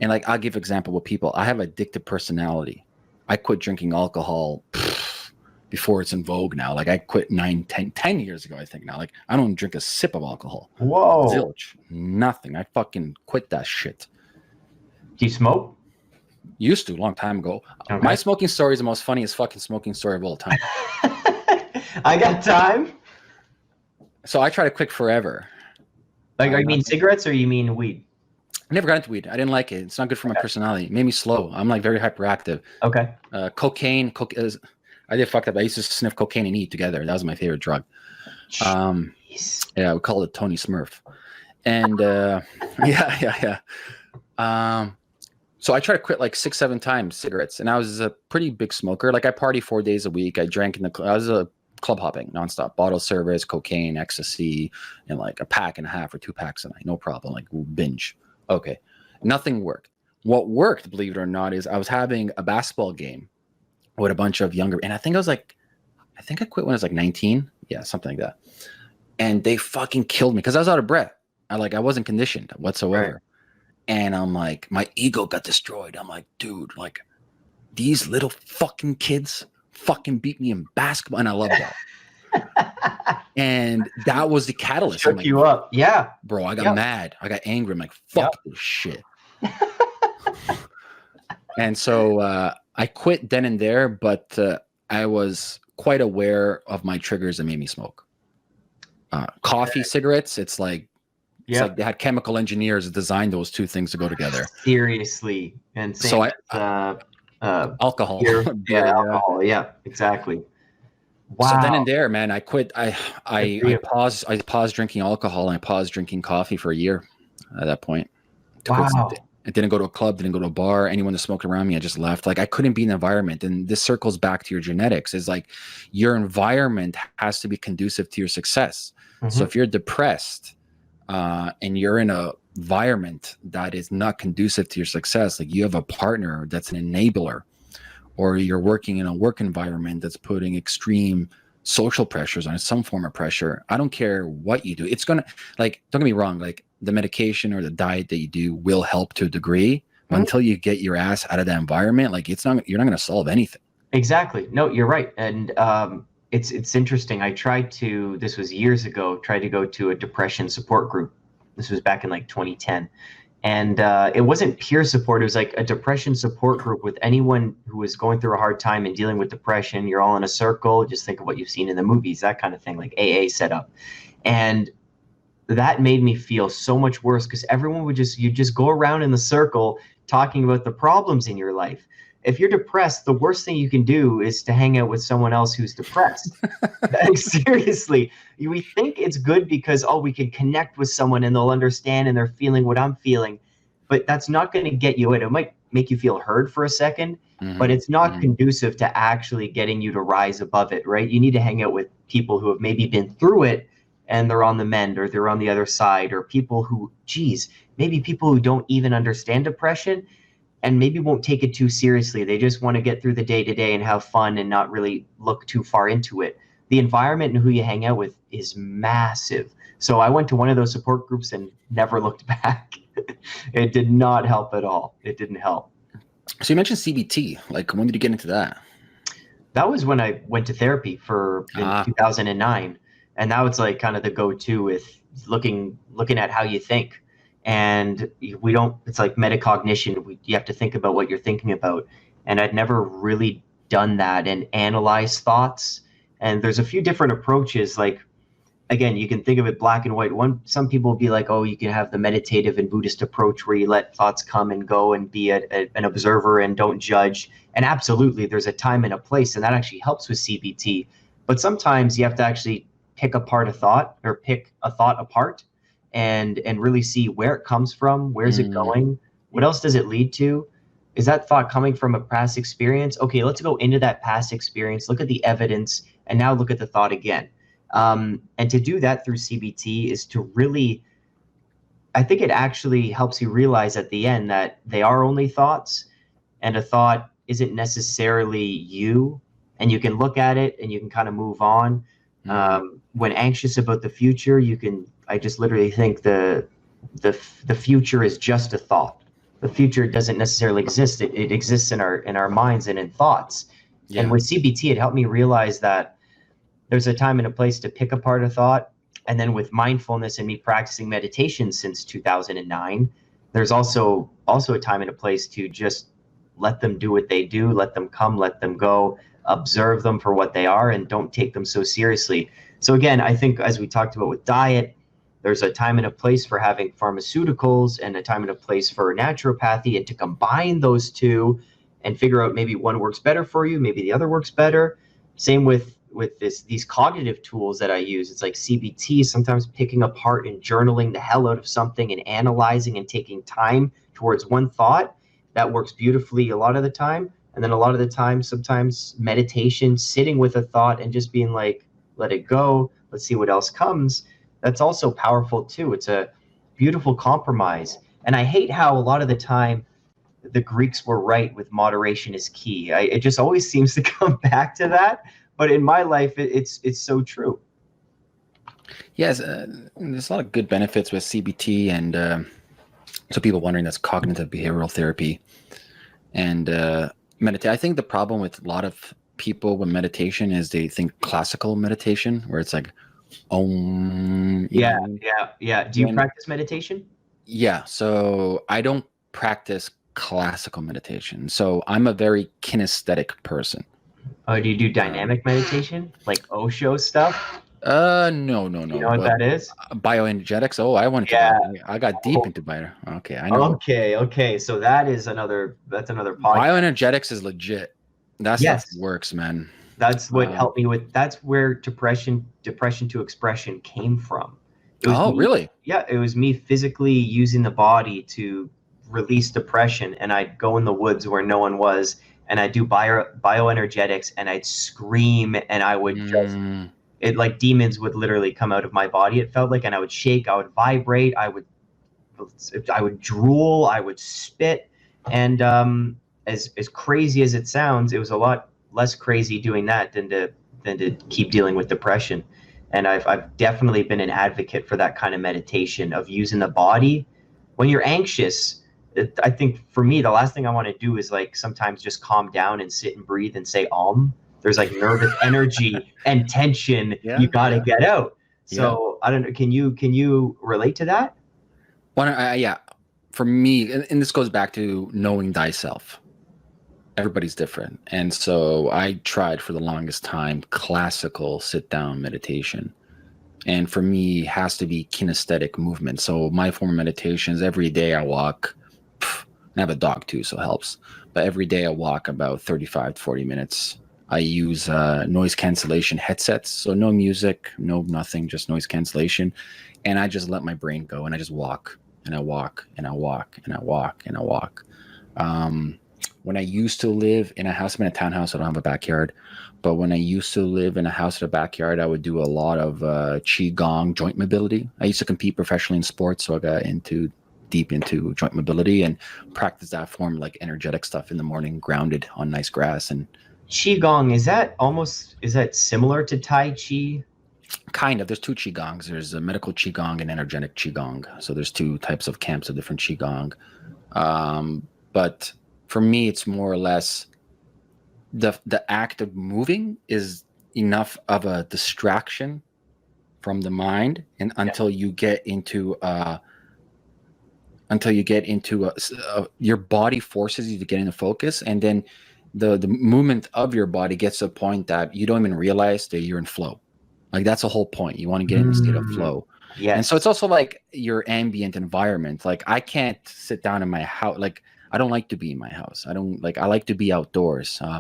And like, I'll give example with people. I have addictive personality. I quit drinking alcohol before it's in vogue now. Like I quit 10 years ago, I think now. Like I don't drink a sip of alcohol. Whoa. Zilch. Nothing. I fucking quit that shit. Do you smoke? Used to, a long time ago. Okay. My smoking story is the most funniest fucking smoking story of all time. I got time. So I try to quit forever. Like, you mean cigarettes or you mean weed? I never got into weed. I didn't like it. It's not good for my personality. It made me slow. I'm like very hyperactive. Okay. Cocaine. I did fucked up. I used to sniff cocaine and eat together. That was my favorite drug. Yeah, we call it Tony Smurf. And yeah. So I tried to quit like 6-7 times cigarettes, and I was a pretty big smoker. Like I party 4 days a week. I drank I was a club hopping nonstop, bottle service, cocaine, ecstasy, and like a pack and a half or 2 packs a night, no problem. Like binge. Okay, nothing worked. What worked, believe it or not, is I was having a basketball game with a bunch of younger, and I think I quit when I was like 19. Yeah, something like that. And they fucking killed me because I was out of breath. I wasn't conditioned whatsoever. Right. And I'm like, my ego got destroyed. I'm like, dude, like these little fucking kids fucking beat me in basketball. And I love that. And that was the catalyst. Shook you up. Yeah. Bro, I got mad. I got angry. I'm like, fuck this shit. And so I quit then and there, but I was quite aware of my triggers that made me smoke. Coffee, cigarettes, it's like they had chemical engineers that designed those two things to go together. Seriously. And so alcohol. Alcohol. Yeah, exactly. Wow. So then and there, man, I quit. I paused drinking alcohol and I paused drinking coffee for a year at that point. Wow. I didn't go to a club, didn't go to a bar. Anyone that smoked around me, I just left. Like I couldn't be in the environment. And this circles back to your genetics. Is like your environment has to be conducive to your success. Mm-hmm. So if you're depressed and you're in a environment that is not conducive to your success, like you have a partner that's an enabler, or you're working in a work environment that's putting extreme social pressures on it, some form of pressure. I don't care what you do. It's going to, like, don't get me wrong, like the medication or the diet that you do will help to a degree, but until you get your ass out of that environment, like you're not going to solve anything. Exactly. No, you're right. And it's interesting. This was years ago, tried to go to a depression support group. This was back in like 2010. And it wasn't peer support. It was like a depression support group with anyone who was going through a hard time and dealing with depression. You're all in a circle. Just think of what you've seen in the movies, that kind of thing, like AA setup. And that made me feel so much worse because everyone you just go around in the circle talking about the problems in your life. If you're depressed, the worst thing you can do is to hang out with someone else who's depressed. Like, seriously, we think it's good because, we can connect with someone and they'll understand and they're feeling what I'm feeling. But that's not going to get you in. It might make you feel heard for a second, but it's not conducive to actually getting you to rise above it, right? You need to hang out with people who have maybe been through it and they're on the mend, or they're on the other side, or people who, maybe people who don't even understand depression and maybe won't take it too seriously. They just want to get through the day-to-day and have fun and not really look too far into it. The environment and who you hang out with is massive. So I went to one of those support groups and never looked back. It did not help at all. It didn't help. So you mentioned CBT. Like, when did you get into that? That was when I went to therapy in 2009. And that was like kind of the go-to with looking at how you think. And it's like metacognition. You have to think about what you're thinking about. And I'd never really done that and analyze thoughts. And there's a few different approaches. Like, again, you can think of it black and white. Some people will be like, you can have the meditative and Buddhist approach where you let thoughts come and go and be an observer and don't judge. And absolutely, there's a time and a place, and that actually helps with CBT. But sometimes you have to actually pick apart a thought, or pick a thought apart and really see where it comes from. Where's it going? What else does it lead to? Is that thought coming from a past experience? Okay, let's go into that past experience, look at the evidence, and now look at the thought again. And to do that through CBT is to really, I think it actually helps you realize at the end that they are only thoughts, and a thought isn't necessarily you, and you can look at it and you can kind of move on. When anxious about the future, I just literally think the future is just a thought. the future doesn't necessarily exist. It exists in our minds and in thoughts. Yeah. And with CBT, it helped me realize that there's a time and a place to pick apart a thought. And then with mindfulness and me practicing meditation since 2009, there's also a time and a place to just let them do what they do, let them come, let them go, observe them for what they are, and don't take them so seriously. So again, I think as we talked about with diet, there's a time and a place for having pharmaceuticals and a time and a place for naturopathy, and to combine those two and figure out maybe one works better for you, maybe the other works better. Same with these cognitive tools that I use. It's like CBT, sometimes picking apart and journaling the hell out of something and analyzing and taking time towards one thought. That works beautifully a lot of the time. And then a lot of the time, sometimes meditation, sitting with a thought and just being like, let it go. Let's see what else comes. That's also powerful too. It's a beautiful compromise. And I hate how a lot of the time the Greeks were right with moderation is key. It just always seems to come back to that. But in my life, it's so true. Yes, there's a lot of good benefits with CBT, and so people wondering, that's cognitive behavioral therapy and meditate. I think the problem with a lot of people with meditation is they think classical meditation, where it's like, Yeah. Do you practice meditation? Yeah, so I don't practice classical meditation. So I'm a very kinesthetic person. Oh, do you do dynamic meditation, like Osho stuff? No. You know what that is? Bioenergetics. Oh, I wanted to. I got deep into bio. Okay, I know. Okay. So that's another podcast. Bioenergetics is legit. That stuff works, man. That's what helped me with. That's where depression to expression came from. Really? Yeah, it was me physically using the body to release depression, and I'd go in the woods where no one was, and I'd do bioenergetics, and I'd scream, and I would just, it like demons would literally come out of my body. It felt like, and I would shake, I would vibrate, I would drool, I would spit, and as crazy as it sounds, it was a lot less crazy doing that than to keep dealing with depression. And I've definitely been an advocate for that kind of meditation, of using the body when you're anxious. I think for me, the last thing I want to do is like sometimes just calm down and sit and breathe and say There's like nervous energy and tension you got to get out. So I don't know. Can you relate to that? Yeah. For me, and this goes back to knowing thyself. Everybody's different. And so I tried for the longest time classical sit-down meditation. And for me, it has to be kinesthetic movement. So my form of meditation is every day I walk. I have a dog too, so it helps. But every day I walk about 35 to 40 minutes. I use noise cancellation headsets. So no music, no nothing, just noise cancellation. And I just let my brain go, and I just walk, and I walk, and I walk, and I walk, and I walk. When I used to live in a house, I'm in a townhouse, I don't have a backyard. But when I used to live in a house with a backyard, I would do a lot of Qigong, joint mobility. I used to compete professionally in sports, so I got deep into joint mobility and practice that form, like energetic stuff in the morning, grounded on nice grass. And Qigong, is that similar to Tai Chi? Kind of. There's two Qigongs. There's a medical Qigong and energetic Qigong. So there's two types of camps of different Qigong. But for me, it's more or less the act of moving is enough of a distraction from the mind, and until you get into your body forces you to get into focus, and then the movement of your body gets to a point that you don't even realize that you're in flow. Like that's the whole point. You want to get in a state of flow. Yes. And so it's also like your ambient environment. Like I can't sit down in my house. Like I don't like to be in my house. I like to be outdoors.